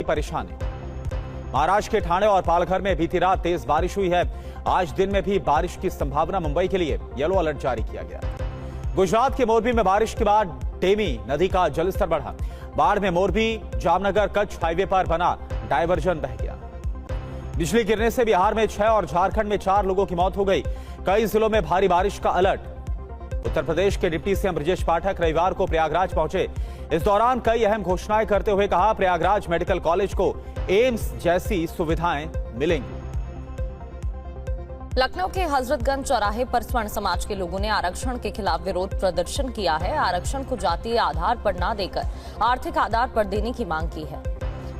परेशानी। महाराष्ट्र के ठाणे और पालघर में बीती रात तेज बारिश हुई है। आज दिन में भी बारिश की संभावना। मुंबई के लिए येलो अलर्ट जारी किया गया। गुजरात के मोरबी में बारिश के बाद टेमी नदी का जलस्तर बढ़ा। बाढ़ में मोरबी जामनगर कच्छ हाईवे पर बना डायवर्जन बह गया। बिजली गिरने से बिहार में 6 और झारखंड में 4 लोगों की मौत हो गई। कई जिलों में भारी बारिश का अलर्ट। उत्तर प्रदेश के डिप्टी सीएम ब्रजेश पाठक रविवार को प्रयागराज पहुंचे। इस दौरान कई अहम घोषणाएं करते हुए कहा, प्रयागराज मेडिकल कॉलेज को एम्स जैसी सुविधाएं मिलेंगी। लखनऊ के हजरतगंज चौराहे पर स्वर्ण समाज के लोगों ने आरक्षण के खिलाफ विरोध प्रदर्शन किया है। आरक्षण को जातीय आधार पर न देकर आर्थिक आधार पर देने की मांग की है।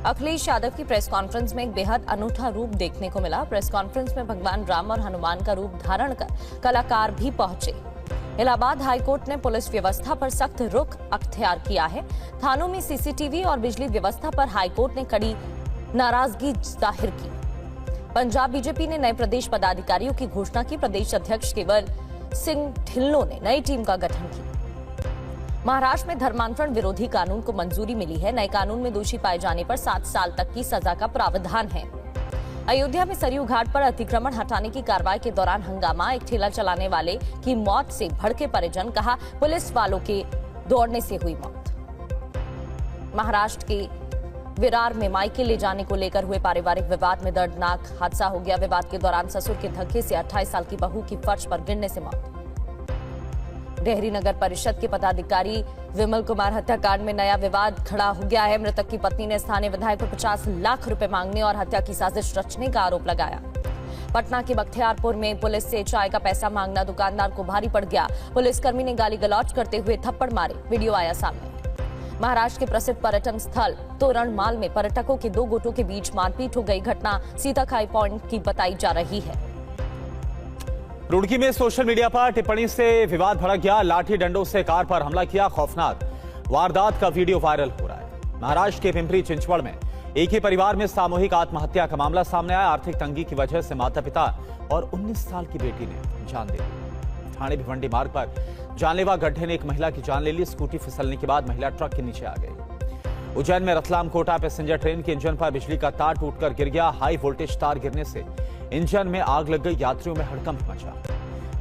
अखिलेश यादव की प्रेस कॉन्फ्रेंस में एक बेहद अनूठा रूप देखने को मिला। प्रेस कॉन्फ्रेंस में भगवान राम और हनुमान का रूप धारण कर कलाकार भी पहुंचे। इलाहाबाद हाईकोर्ट ने पुलिस व्यवस्था पर सख्त रुख अख्तियार किया है। थानों में सीसीटीवी और बिजली व्यवस्था पर हाईकोर्ट ने कड़ी नाराजगी जाहिर की। पंजाब बीजेपी ने नए प्रदेश पदाधिकारियों की घोषणा की। प्रदेश अध्यक्ष केवल सिंह ढिल्लों ने नई टीम का गठन किया। महाराष्ट्र में धर्मांतरण विरोधी कानून को मंजूरी मिली है। नए कानून में दोषी पाए जाने पर 7 साल तक की सजा का प्रावधान है। अयोध्या में सरयू घाट पर अतिक्रमण हटाने की कार्रवाई के दौरान हंगामा। एक ठेला चलाने वाले की मौत से भड़के परिजन। कहा, पुलिस वालों के दौड़ने से हुई मौत। महाराष्ट्र के विरार में मायके ले जाने को लेकर हुए पारिवारिक विवाद में दर्दनाक हादसा हो गया। विवाद के दौरान ससुर के धक्के से 28 साल की बहू की फर्श पर गिरने से मौत। डेहरी नगर परिषद के पदाधिकारी विमल कुमार हत्याकांड में नया विवाद खड़ा हो गया है। मृतक की पत्नी ने स्थानीय विधायक को 50 लाख रुपए मांगने और हत्या की साजिश रचने का आरोप लगाया। पटना के बख्तियारपुर में पुलिस से चाय का पैसा मांगना दुकानदार को भारी पड़ गया। पुलिसकर्मी ने गाली गलौज करते हुए थप्पड़ मारे। वीडियो आया सामने। महाराष्ट्र के प्रसिद्ध पर्यटन स्थल तोरणमाल में पर्यटकों के 2 गुटों के बीच मारपीट हो गई। घटना सीताखाई पॉइंट की बताई जा रही है। रुड़की में सोशल मीडिया पर टिप्पणी से विवाद भड़क गया। लाठी डंडों से कार पर हमला किया। खौफनाक वारदात का वीडियो वायरल हो रहा है। महाराष्ट्र के पिंपरी चिंचवड़ में एक ही परिवार में सामूहिक आत्महत्या का मामला सामने आया। आर्थिक तंगी की वजह से माता पिता और 19 साल की बेटी ने जान दे दी। ठाणे भिवंडी मार्ग पर जानलेवा गड्ढे ने एक महिला की जान ले ली। स्कूटी फिसलने के बाद महिला ट्रक के नीचे आ गई। उज्जैन में रतलाम कोटा पैसेंजर ट्रेन के इंजन पर बिजली का तार टूटकर गिर गया। हाई वोल्टेज तार गिरने से इंजन में आग लग गई। यात्रियों में हड़कंप मचा।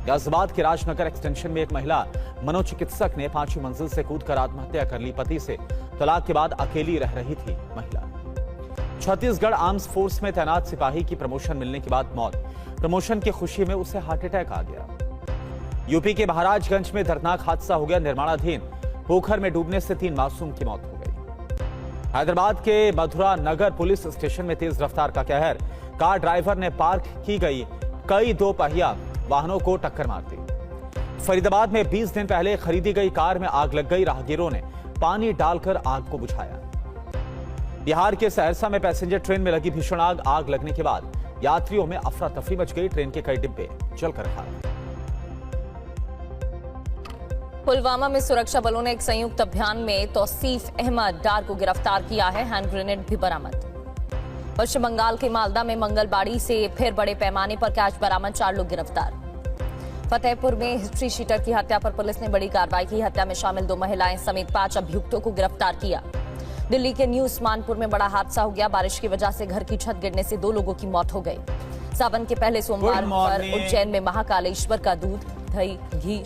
गाजियाबाद के राजनगर एक्सटेंशन में एक महिला मनोचिकित्सक ने 5वीं मंजिल से कूदकर आत्महत्या कर ली। पति से तलाक के बाद अकेली रह रही थी महिला। छत्तीसगढ़ आर्म्स फोर्स में तैनात सिपाही की प्रमोशन मिलने के बाद मौत। प्रमोशन की खुशी में उसे हार्ट अटैक आ गया। यूपी के महाराजगंज में दर्दनाक हादसा हो गया। निर्माणाधीन पोखर में डूबने से 3 मासूम की मौत हो गई। हैदराबाद के मथुरा नगर पुलिस स्टेशन में तेज रफ्तार का कहर। कार ड्राइवर ने पार्क की गई कई 2 पहिया वाहनों को टक्कर मार दी। फरीदाबाद में 20 दिन पहले खरीदी गई कार में आग लग गई। राहगीरों ने पानी डालकर आग को बुझाया। बिहार के सहरसा में पैसेंजर ट्रेन में लगी भीषण आग लगने के बाद यात्रियों में अफरा तफरी मच गई। ट्रेन के कई डिब्बे जलकर खाक। पुलवामा में सुरक्षा बलों ने एक संयुक्त अभियान में तौसीफ अहमद डार को गिरफ्तार किया है। हैंड ग्रेनेड भी बरामद। पश्चिम बंगाल के मालदा में मंगलबाड़ी से फिर बड़े पैमाने पर कैश बरामद। 4 लोग गिरफ्तार। फतेहपुर में हिस्ट्री शीटर की हत्या पर पुलिस ने बड़ी कार्रवाई की। हत्या में शामिल 2 महिलाएं समेत 5 अभियुक्तों को गिरफ्तार किया। दिल्ली के न्यू उस्मानपुर में बड़ा हादसा हो गया। बारिश की वजह से घर की छत गिरने से 2 लोगों की मौत हो गई। सावन के पहले सोमवार पर उज्जैन में महाकालेश्वर का दूध, दही, घी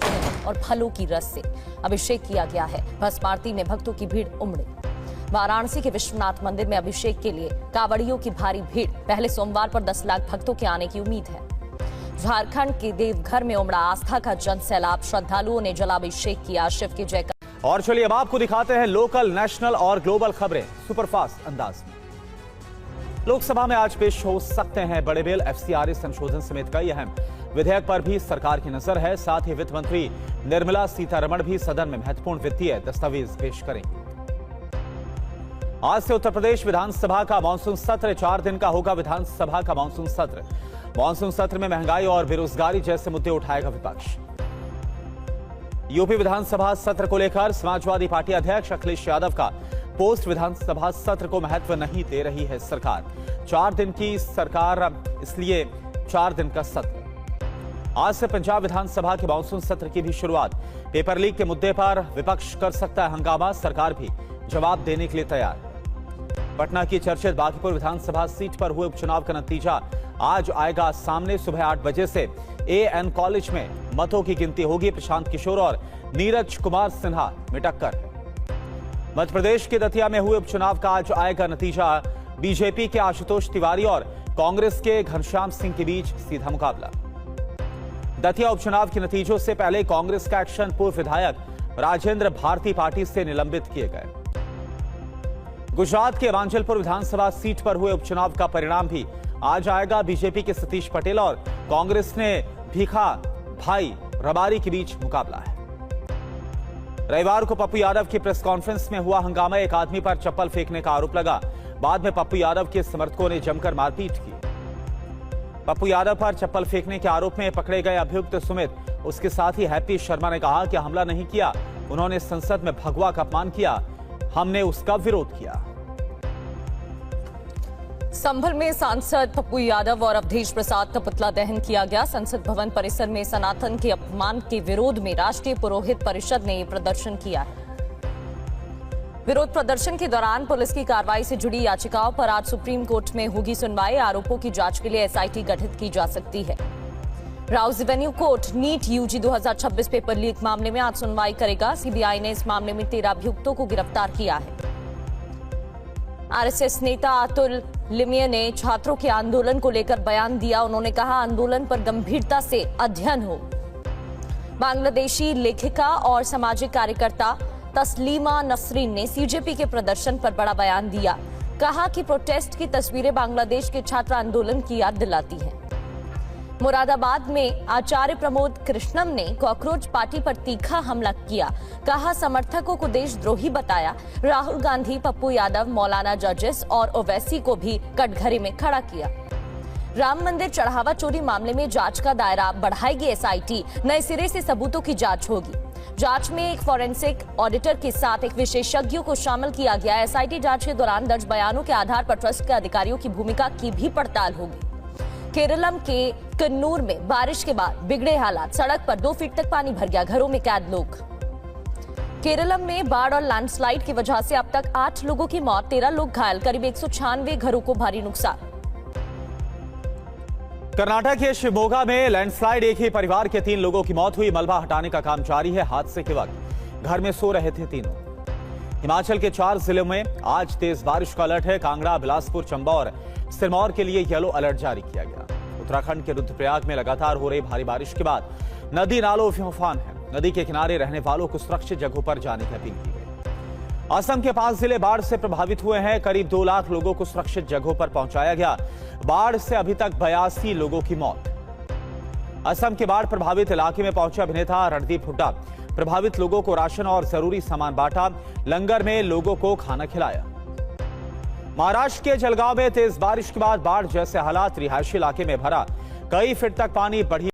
और फलों की रस से अभिषेक किया गया है। भस्म आरती में भक्तों की भीड़ उमड़ी। वाराणसी के विश्वनाथ मंदिर में अभिषेक के लिए कांवड़ियों की भारी भीड़। पहले सोमवार पर 10 लाख भक्तों के आने की उम्मीद है। झारखंड के देवघर में उमड़ा आस्था का जन सैलाब। श्रद्धालुओं ने जलाभिषेक किया। शिव के जयकार। और चलिए अब आपको दिखाते हैं लोकल, नेशनल और ग्लोबल खबरें सुपरफास्ट अंदाज में। लोकसभा में आज पेश हो सकते हैं बड़े बिल। एफसीआरए संशोधन समेत कई अहम विधेयक पर भी सरकार की नजर है। साथ ही वित्त मंत्री निर्मला सीतारमण भी सदन में महत्वपूर्ण वित्तीय दस्तावेज पेश करेंगी। आज से उत्तर प्रदेश विधानसभा का मानसून सत्र 4 दिन का होगा। विधानसभा का मानसून सत्र में महंगाई और बेरोजगारी जैसे मुद्दे उठाएगा विपक्ष। यूपी विधानसभा सत्र को लेकर समाजवादी पार्टी अध्यक्ष अखिलेश यादव का पोस्ट। विधानसभा सत्र को महत्व नहीं दे रही है सरकार। 4 दिन की सरकार, इसलिए 4 दिन का सत्र। आज से पंजाब विधानसभा के मानसून सत्र की भी शुरुआत। पेपर लीक के मुद्दे पर विपक्ष कर सकता है हंगामा। सरकार भी जवाब देने के लिए तैयार। पटना की चर्चित बांकीपुर विधानसभा सीट पर हुए उपचुनाव का नतीजा आज आएगा सामने। सुबह 8 बजे से एएन कॉलेज में मतों की गिनती होगी। प्रशांत किशोर और नीरज कुमार सिन्हा में टक्कर। मध्य प्रदेश के दतिया में हुए उपचुनाव का आज आएगा नतीजा। बीजेपी के आशुतोष तिवारी और कांग्रेस के घनश्याम सिंह के बीच सीधा मुकाबला। दतिया उपचुनाव के नतीजों से पहले कांग्रेस का एक्शन पूर्व विधायक राजेंद्र भारती पार्टी से निलंबित किए गए। गुजरात के मांजलपुर विधानसभा सीट पर हुए उपचुनाव का परिणाम भी आज आएगा। बीजेपी के सतीश पटेल और कांग्रेस ने भीखा भाई रबारी के बीच मुकाबला है। रविवार को पप्पू यादव की प्रेस कॉन्फ्रेंस में हुआ हंगामा। एक आदमी पर चप्पल फेंकने का आरोप लगा। बाद में पप्पू यादव के समर्थकों ने जमकर मारपीट की। पप्पू यादव पर चप्पल फेंकने के आरोप में पकड़े गए अभियुक्त सुमित, उसके साथी हैप्पी शर्मा ने कहा कि हमला नहीं किया, उन्होंने संसद में भगवा का अपमान किया, हमने उसका विरोध किया। संभल में सांसद पप्पू यादव और अवधेश प्रसाद का पुतला दहन किया गया। संसद भवन परिसर में सनातन के अपमान के विरोध में राष्ट्रीय पुरोहित परिषद ने प्रदर्शन किया है। विरोध प्रदर्शन के दौरान पुलिस की कार्रवाई से जुड़ी याचिकाओं पर आज सुप्रीम कोर्ट में होगी सुनवाई। आरोपों की जांच के लिए एसआईटी गठित की जा सकती है। Rouse Avenue Court NEET UG 2026 paper leak मामले में आज सुनवाई करेगा। सीबीआई ने इस मामले में 13 अभियुक्तों को गिरफ्तार किया है। आरएसएस नेता अतुल लिमिया ने छात्रों के आंदोलन को लेकर बयान दिया। उन्होंने कहा, आंदोलन पर गंभीरता से अध्ययन हो। बांग्लादेशी लेखिका और सामाजिक कार्यकर्ता तस्लीमा नसरीन ने सीजेपी के प्रदर्शन पर बड़ा बयान दिया। कहा कि प्रोटेस्ट की तस्वीरें बांग्लादेश के छात्र आंदोलन की याद दिलाती हैं। मुरादाबाद में आचार्य प्रमोद कृष्णम ने कॉकरोच पार्टी पर तीखा हमला किया। कहा, समर्थकों को देशद्रोही बताया। राहुल गांधी, पप्पू यादव, मौलाना जर्जिस और ओवैसी को भी कटघरे में खड़ा किया। राम मंदिर चढ़ावा चोरी मामले में जांच का दायरा बढ़ाएगी एसआईटी। नए सिरे से सबूतों की जांच होगी। जांच में एक फॉरेंसिक ऑडिटर के साथ एक विशेषज्ञ को शामिल किया गया। एसआईटी जांच के दौरान दर्ज बयानों के आधार पर ट्रस्ट के अधिकारियों की भूमिका की भी पड़ताल होगी। केरलम के कन्नूर में बारिश के बाद बिगड़े हालात। सड़क पर 2 फीट तक पानी भर गया। घरों में कैद लोग। केरलम में बाढ़ और लैंडस्लाइड की वजह से अब तक 8 लोगों की मौत, 13 लोग घायल, करीब 196 घरों को भारी नुकसान। कर्नाटक के शिवमोगा में लैंडस्लाइड, एक ही परिवार के 3 लोगों की मौत हुई। मलबा हटाने का काम जारी है। हादसे के वक्त घर में सो रहे थे तीनों। हिमाचल के 4 जिलों में आज तेज बारिश का अलर्ट है। कांगड़ा, बिलासपुर, चंबा और सिरमौर के लिए येलो अलर्ट जारी किया गया। उत्तराखंड के रुद्रप्रयाग में लगातार हो रही भारी बारिश के बाद नदी नालों में उफान है। नदी के किनारे रहने वालों को सुरक्षित जगहों पर जाने की अपील की गई। असम के 5 जिले बाढ़ से प्रभावित हुए हैं। करीब 2 लाख लोगों को सुरक्षित जगहों पर पहुंचाया गया। बाढ़ से अभी तक 82 लोगों की मौत। असम के बाढ़ प्रभावित इलाके में पहुंचे अभिनेता रणदीप हुड्डा। प्रभावित लोगों को राशन और जरूरी सामान बांटा। लंगर में लोगों को खाना खिलाया। महाराष्ट्र के जलगांव में तेज बारिश के बाद बाढ़ जैसे हालात। रिहायशी इलाके में भरा कई फीट तक पानी। बढ़ी